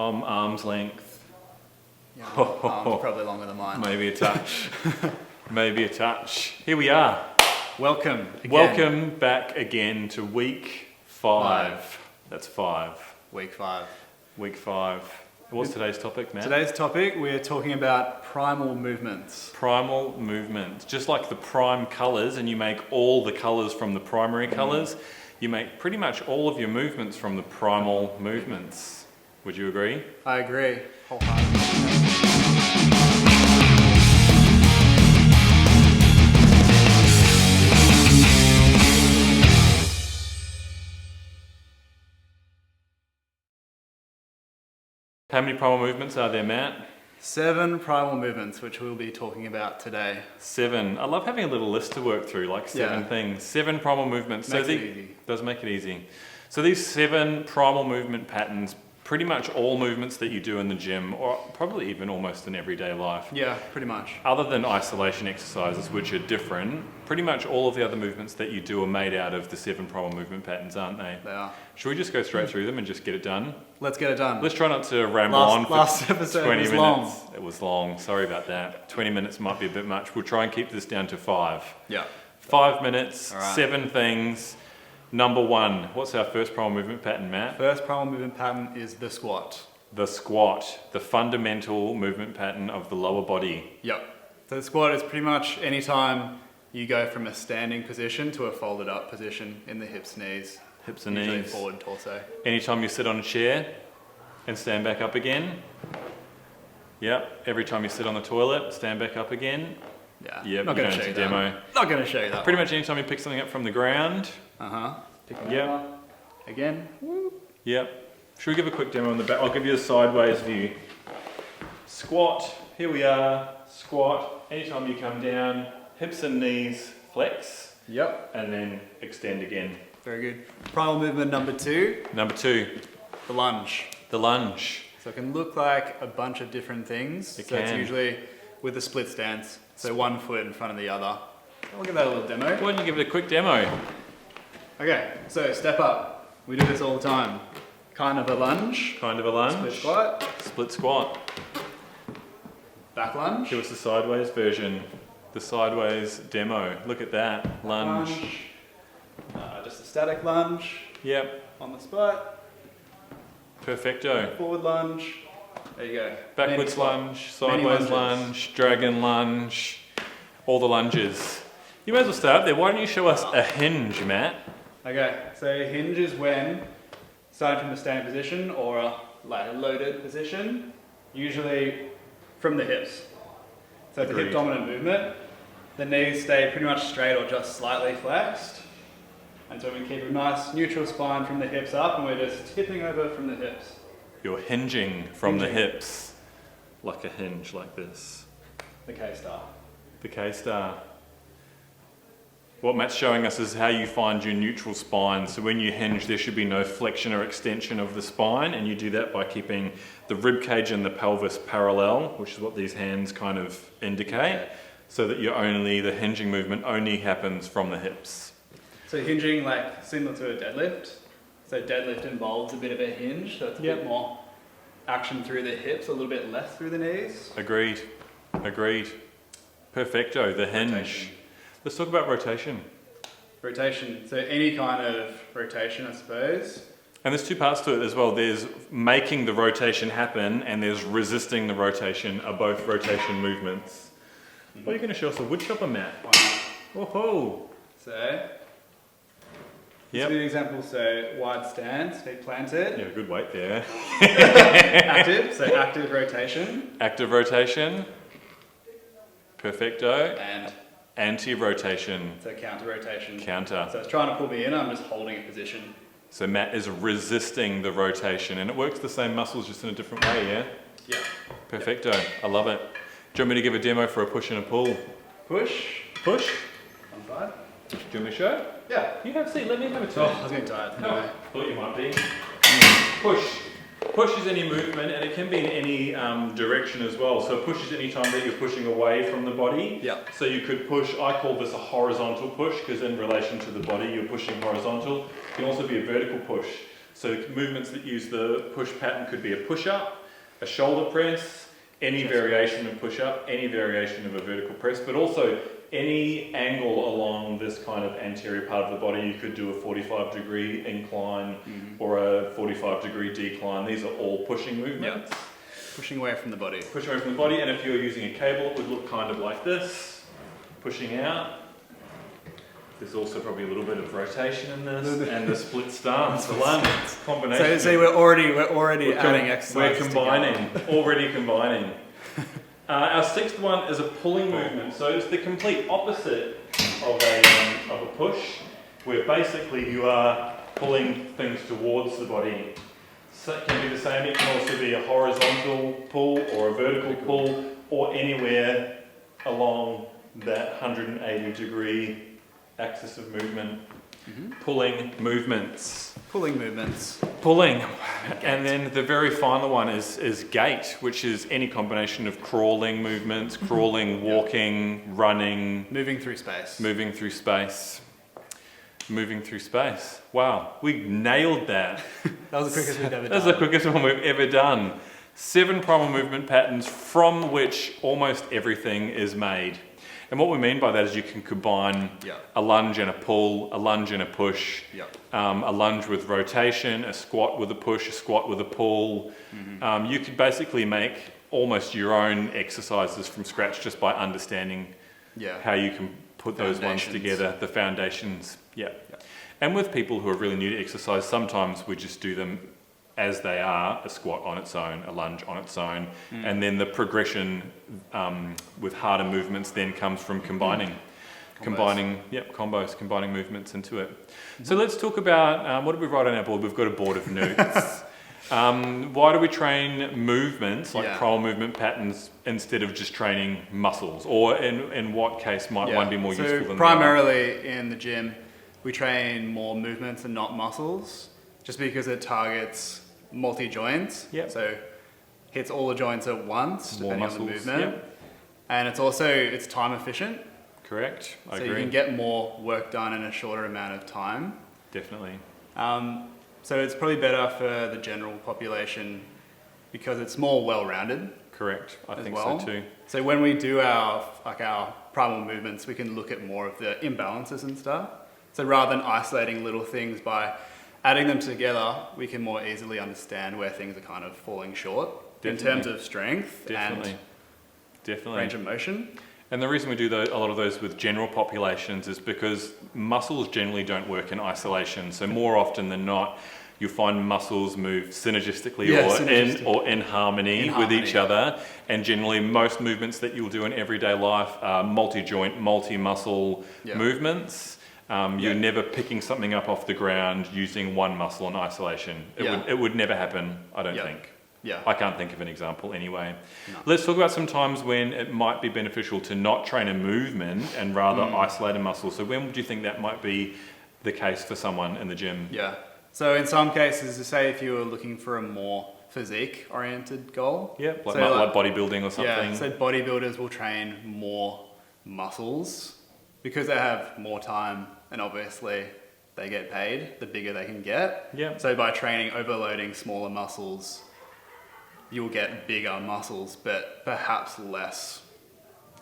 Arm's length. Yeah, arm's probably longer than mine. Maybe a touch. Maybe a touch. Here we are. Welcome again. Welcome back again to week 5. That's 5. Week 5. Week 5. What's today's topic, Matt? Today's topic, we're talking about primal movements. Primal movement. Just like the prime colours, and you make all the colours from the primary colours, you make pretty much all of your movements from the primal movements. Would you agree? I agree wholeheartedly. How many primal movements are there, Matt? 7 primal movements, which we'll be talking about today. 7. I love having a little list to work through, like 7 things. 7 primal movements. Makes it easy. Does make it easy. So these 7 primal movement patterns, pretty much all movements that you do in the gym, or probably even almost in everyday life. Yeah, pretty much. Other than isolation exercises, which are different, pretty much all of the other movements that you do are made out of the 7 primal movement patterns, aren't they? They are. Should we just go straight through them and just get it done? Let's get it done. Let's try not to ramble on for last episode 20 was minutes. long. It was long, sorry about that. 20 minutes might be a bit much. We'll try and keep this down to 5. Yeah. 5 minutes, All right. 7 things. Number 1, what's our first primal movement pattern, Matt? First primal movement pattern is the squat. The squat, the fundamental movement pattern of the lower body. Yep. So the squat is pretty much any time you go from a standing position to a folded up position in the hips, knees. Hips and usually knees. forward torso. Anytime you sit on a chair and stand back up again. Yep. Every time you sit on the toilet, stand back up again. Yeah. Yep. Not You're going to going show you to demo. that. Not going to show you that. Pretty much anytime you pick something up from the ground. Picking Yep. it up. Again. Yep. Should we give a quick demo on the back? I'll give you a sideways view. Squat. Here we are. Squat. Anytime you come down, hips and knees flex. Yep. And then extend again. Very good. Primal movement number 2. Number 2, The lunge. the lunge. So it can look like a bunch of different things. It so it's can. usually with a split stance. So one foot in front of the other. I'll give that a little demo. Why don't you give it a quick demo? Okay, so step up. We do this all the time. Kind of a lunge. Kind of a lunge. Split squat. Split squat. Back lunge. Give us the sideways version. The sideways demo. Look at that. Lunge. Just a static lunge Yep. on the spot. Perfecto. Forward lunge. There you go. Backwards Many lunge, sideways lunges. lunge, dragon lunge, all the lunges. You may as well start there. Why don't you show us a hinge, Matt? Okay, so hinge is when starting from the standing position or a loaded position, usually from the hips. So it's a Agreed. hip dominant movement. The knees stay pretty much straight or just slightly flexed. And so we keep a nice neutral spine from the hips up and we're just tipping over from the hips. You're hinging from the Hinging. hips, like a hinge, like this. The K-star. The K-star. What Matt's showing us is how you find your neutral spine. So when you hinge, there should be no flexion or extension of the spine, and you do that by keeping the rib cage and the pelvis parallel, which is what these hands kind of indicate, so that the hinging movement only happens from the hips. So hinging, like similar to a deadlift. So deadlift involves a bit of a hinge, so it's a bit more action through the hips, a little bit less through the knees. Agreed. Perfecto, the hinge. Rotation. Let's talk about rotation. Rotation, so any kind of rotation, I suppose. And there's 2 parts to it as well. There's making the rotation happen and there's resisting the rotation, are both rotation movements. What are you going to show us a wood chopper, Matt? Whoa! So, this Yep. is an example, so wide stance, feet planted. Yeah, good weight there. Active, so active rotation. Active rotation. Perfecto. And Anti-rotation. so counter rotation. Counter. So it's trying to pull me in, I'm just holding a position. So Matt is resisting the rotation and it works the same muscles just in a different way, yeah? Yeah. Perfecto. I love it. Do you want me to give a demo for a push and a pull? Push. Push. On side. Do you want me to show? Yeah. You have a seat. Let me have a Oh, turn. I was getting tired. No, Anyway. thought you might be. Push. Push is any movement and it can be in any direction as well. So push is any time that you're pushing away from the body. Yeah. So you could push, I call this a horizontal push because in relation to the body you're pushing horizontal. It can also be a vertical push. So movements that use the push pattern could be a push-up, a shoulder press, any variation of push-up, any variation of a vertical press, but also any angle along this kind of anterior part of the body. You could do a 45-degree incline or a 45-degree decline. These are all pushing movements. Yep. Pushing away from the body. Pushing away from the body, and if you're using a cable, it would look kind of like this, pushing out. There's also probably a little bit of rotation in this, and the split stance, the lunge combination. So we're already adding exercise. We're combining, already combining. Our sixth one is a pulling movement. So it's the complete opposite of a push, where basically you are pulling things towards the body. So it can be the same. It can also be a horizontal pull or a vertical pull, or anywhere along that 180-degree axis of movement. Pulling movements. Pulling movements. Pulling. And then the very final one is gait, which is any combination of crawling movements, crawling, walking, running. Moving through space. Moving through space. Moving through space. Wow, we nailed that. That was the quickest we've ever done. That's the quickest one we've ever done. 7 primal movement patterns from which almost everything is made. And what we mean by that is you can combine a lunge and a pull, a lunge and a push, a lunge with rotation, a squat with a push, a squat with a pull. You could basically make almost your own exercises from scratch just by understanding how you can put those ones together, the foundations. And with people who are really new to exercise, sometimes we just do them as they are, a squat on its own, a lunge on its own, and then the progression with harder movements then comes from combining movements into it. So let's talk about, what did we write on our board? We've got a board of notes. Why do we train movements, like primal movement patterns, instead of just training muscles? Or in what case might one be more useful than the other? Primarily in the gym, we train more movements and not muscles, just because it targets multi-joints. So hits all the joints at once, depending on the movement. And it's time efficient. Correct, I agree. So you can get more work done in a shorter amount of time. Definitely. So it's probably better for the general population because it's more well-rounded. Correct, I think well. so too. So when we do our primal movements, we can look at more of the imbalances and stuff. So rather than isolating little things, by adding them together, we can more easily understand where things are kind of falling short in terms of strength and range of motion. And the reason we do a lot of those with general populations is because muscles generally don't work in isolation. So more often than not, you'll find muscles move synergistically or in harmony with each other. And generally, most movements that you'll do in everyday life are multi-joint, multi-muscle movements. You're never picking something up off the ground using one muscle in isolation. It would never happen, I don't think. I can't think of an example anyway. No. Let's talk about some times when it might be beneficial to not train a movement and rather isolate a muscle. So when would you think that might be the case for someone in the gym? So in some cases, say if you were looking for a more physique-oriented goal. Like bodybuilding or something. So bodybuilders will train more muscles because they have more time and obviously they get paid the bigger they can get. So by training, overloading smaller muscles, you'll get bigger muscles, but perhaps less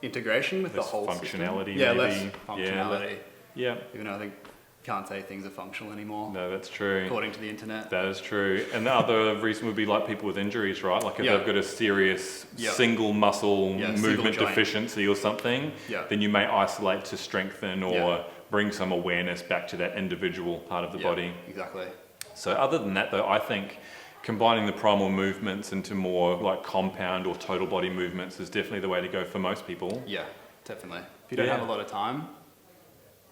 integration with the whole functionality. System. Less functionality. Even though I think you can't say things are functional anymore. No, that's true. According to the internet. That is true. And the other reason would be like people with injuries, right? Like if they've got a serious single muscle movement deficiency or something, then you may isolate to strengthen or bring some awareness back to that individual part of the body. Exactly. So other than that though, I think combining the primal movements into more like compound or total body movements is definitely the way to go for most people. Yeah, definitely. If you don't have a lot of time,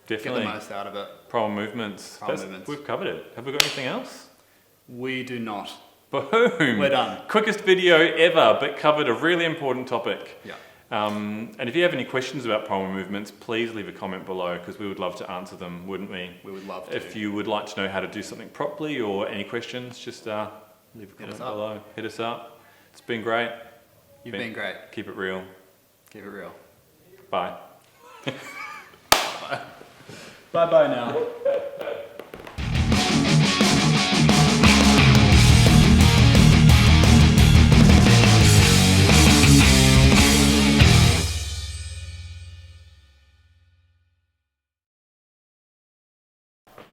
get the most out of it. Primal movements. We've covered it. Have we got anything else? We do not. Boom! We're done. Quickest video ever, but covered a really important topic. And if you have any questions about primal movements, please leave a comment below because we would love to answer them, wouldn't we? We would love to. If you would like to know how to do something properly or any questions, just leave a comment below. Hit us up. It's been great. You've been great. Keep it real. Keep it real. Bye. Bye-bye now.